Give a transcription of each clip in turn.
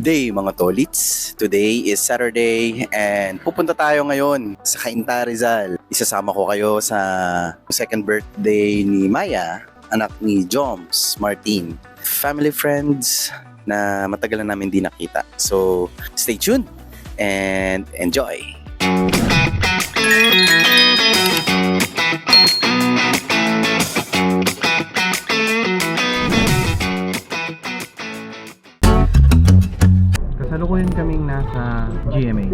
day mga tolits. Today is Saturday and pupunta tayo ngayon sa Cainta, Rizal. Isasama ko kayo sa second birthday ni Maya, anak ni Joms Martin. Family friends na matagal na namin di nakita. So stay tuned and enjoy! Kasalukuyan kaming nasa GMA,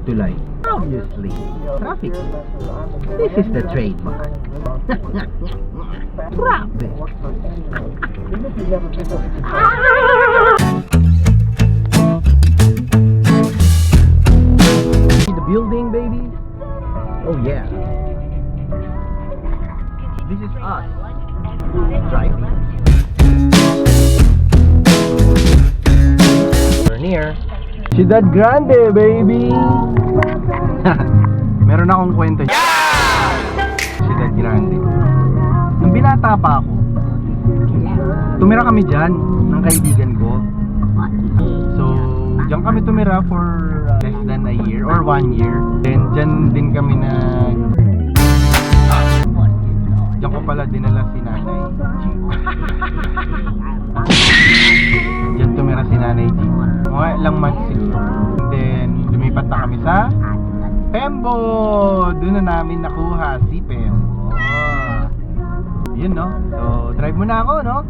Tulay. Obviously, traffic. This is the trademark. Traffic. See the building, baby? Oh yeah. This is us. Driving. We're near Ciudad Grande, baby! Meron akong kwento. Ciudad Grande. Nung binata pa ako, tumira kami dyan ng kaibigan ko. So, dyan kami tumira for less than a year or 1 year. Then, dyan din kami Diyan ko pala dinala si Nanay G. Diyan tumira si Nanay G. Mga ilang months siguro. And then, lumipat na kami sa Pembo. Doon na namin nakuha si Pembo. Yun, no? So, drive mo na ako, no?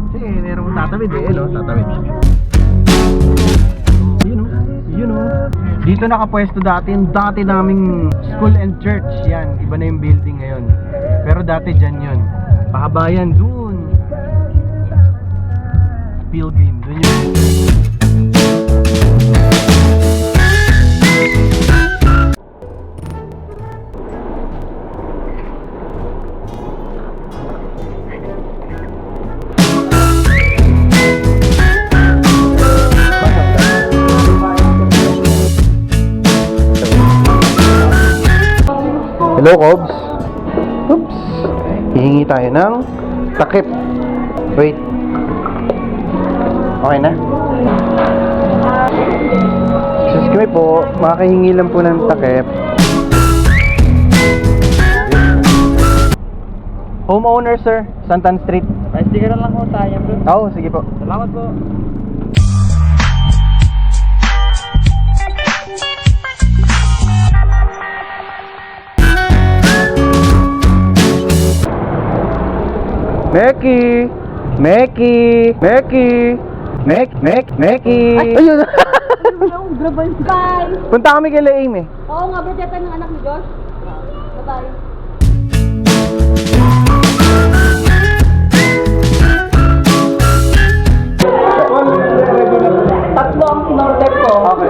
Kasi merong tatawid no? Tatawid. Yun, no? Dito nakapwesto dati, yung dati naming school and church. Yan, iba na yung building ngayon. Pero dati dyan yun. Pakabayan, dun. Pilgrim, dun yun. Hello, Cobs. Oops. Hihingi tayo ng takip. Wait. Okay na? Excuse me po. Makahingi lang po ng takip. Homeowner, sir. Santan Street. May sticker lang po tayo, bro. Oo, sige po. Salamat po. Meki! Meki! Meki! Meki! Ayun! Bye! Punta kami kay Laim eh. Oo nga, bro, dito ng anak ni Josh. Ba tayo? Tatlo ang sinorder ko. Okay.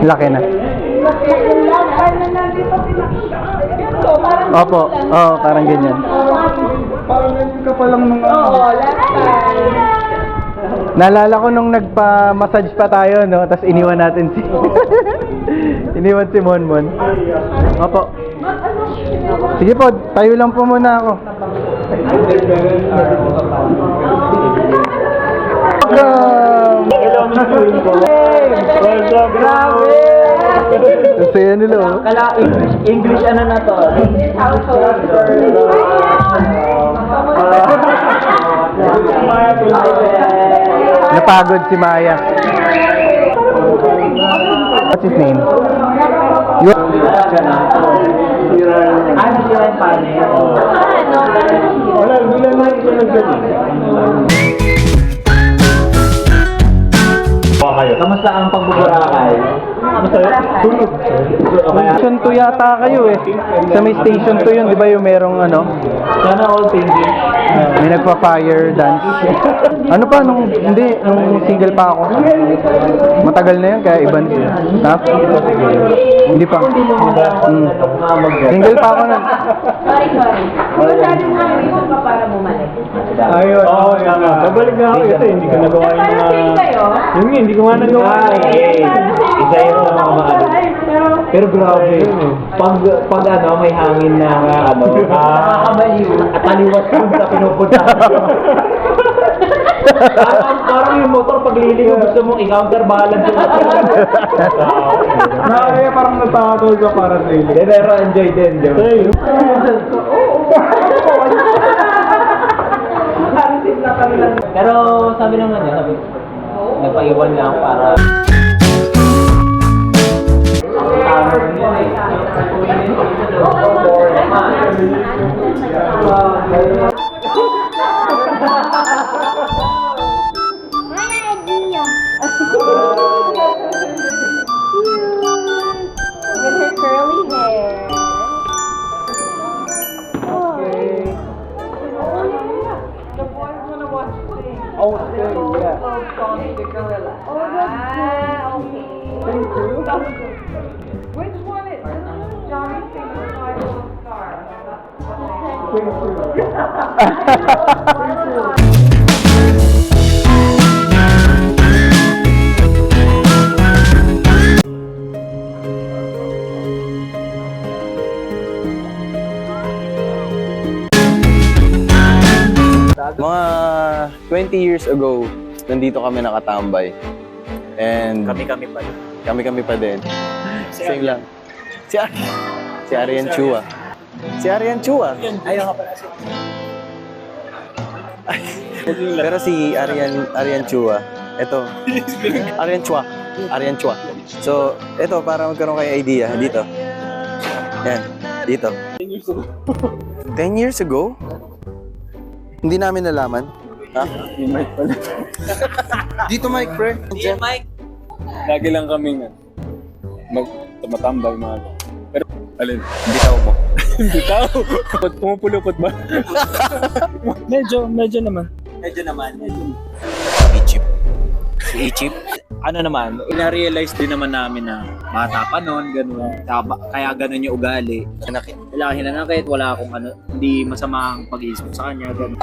Laki na. Opo. Oo, parang ganyan. Parang ganyan ka pa lang nung Oo, last time. Naalala ko nung nagpa-massage pa tayo, no? Tapos iniwan natin si... iniwan si Monmon. Opo. Sige po, tayo lang po muna ako. Grabe! Ang saya nila, oh. Kala English ano na to? English household. Napagod si Maya. What's his name? Ano sila yung panel? Wala, bilang na ito nagdali. Kamusta ang pagbuburakay? Tulog. Station 2 yata kayo eh. Sa may station 2 yun, di ba yung merong ano? Sana all things. May nagpa-fire dance. Ano pa, nung single pa ako. Matagal na yun, kaya iba na siya. Ha? Hindi pa. Single pa ako nun. Sorry. Masyado nga yung isip pa para bumalik. Ayun. Oo, yan nga. Babalik na ako ito, hindi ko nagawa yung mga... Yung hindi ko nga nagawa. Isa yun ang mga ano. Pero grabe, pag ano, may hangin na ano, nakakabaliw at taliwas kung sa pinupunta. Parang yung motor pagliligo gusto mong i-counterbalance yung Kaya parang natakot ka para sa ili. Pero enjoy din, di ba? Pero sabi naman niya, nagpaiwan lang para... With her curly hair. Oh, yeah. Which one is Johnny Singing Five Little Stars? Mga 20 years ago, nandito kami nakatambay. And Kami-kami pa rin. kami pa din. Same lang. Si Arian Chua. Si Arian Chua. Ayaw ka pala. Pero si Arian Chua, eto. Arian Chua. So, eto, para magkaroon kayo idea, dito. Yan, dito. 10 years ago? Hindi namin nalaman. Ha? Yung mic pala. Dito mic, pre. Lagi lang kaming tumatambay mga pero alin? Bitaw mo. Hindi tao. Pumupulupot ba? medyo naman. Si Ichip. Ano naman, ina-realize din naman namin na bata pa noon, gano'n. Kaya gano'n yung ugali. Wala hinanakit, wala akong hindi masamang pag-iisip sa kanya, gano'n.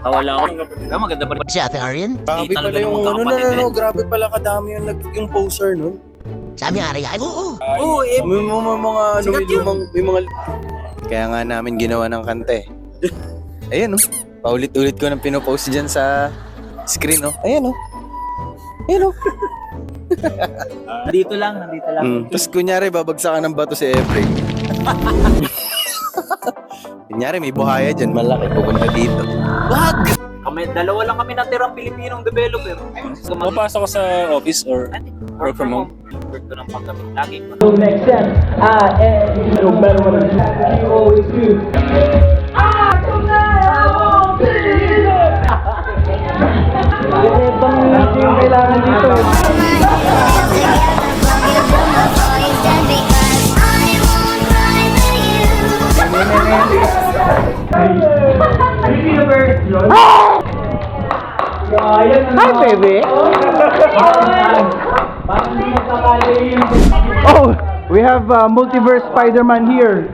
Wala akong, maganda pa rin. Si Ate Arian? Grabe pala yung, grabe pala kadami yung poster nun. Sabi nga Arian? Oo. May mga Kaya nga namin ginawa ng kante. Ayan oh. Paulit-ulit ko nang pinopost dyan sa screen oh. Ayan oh. Ayan oh. Nandito lang. Tapos kunyari babagsakan ng bato si Efrain. Kunyari may buhaya dyan, malaki pupunta dito. Wag! Dalawa lang kami natirang Pilipinong developer. Mapasok ko sa office or work from home. Work ko ng paggabi. Lagi ko. So next time, no matter what you always do. Yung kailangan dito. Hi, baby. Oh, we have multiverse Spider-Man here.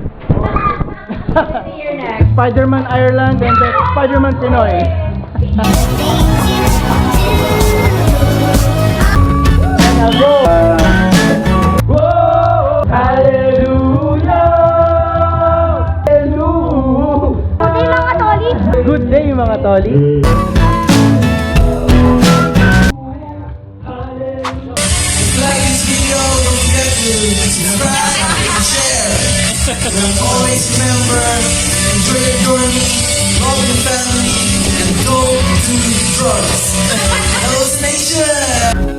Spider-Man Ireland and Spider-Man Pinoy. Good day mga toli. Always remember, enjoy your journey, love your family, and go to drugs. Hello, Nation!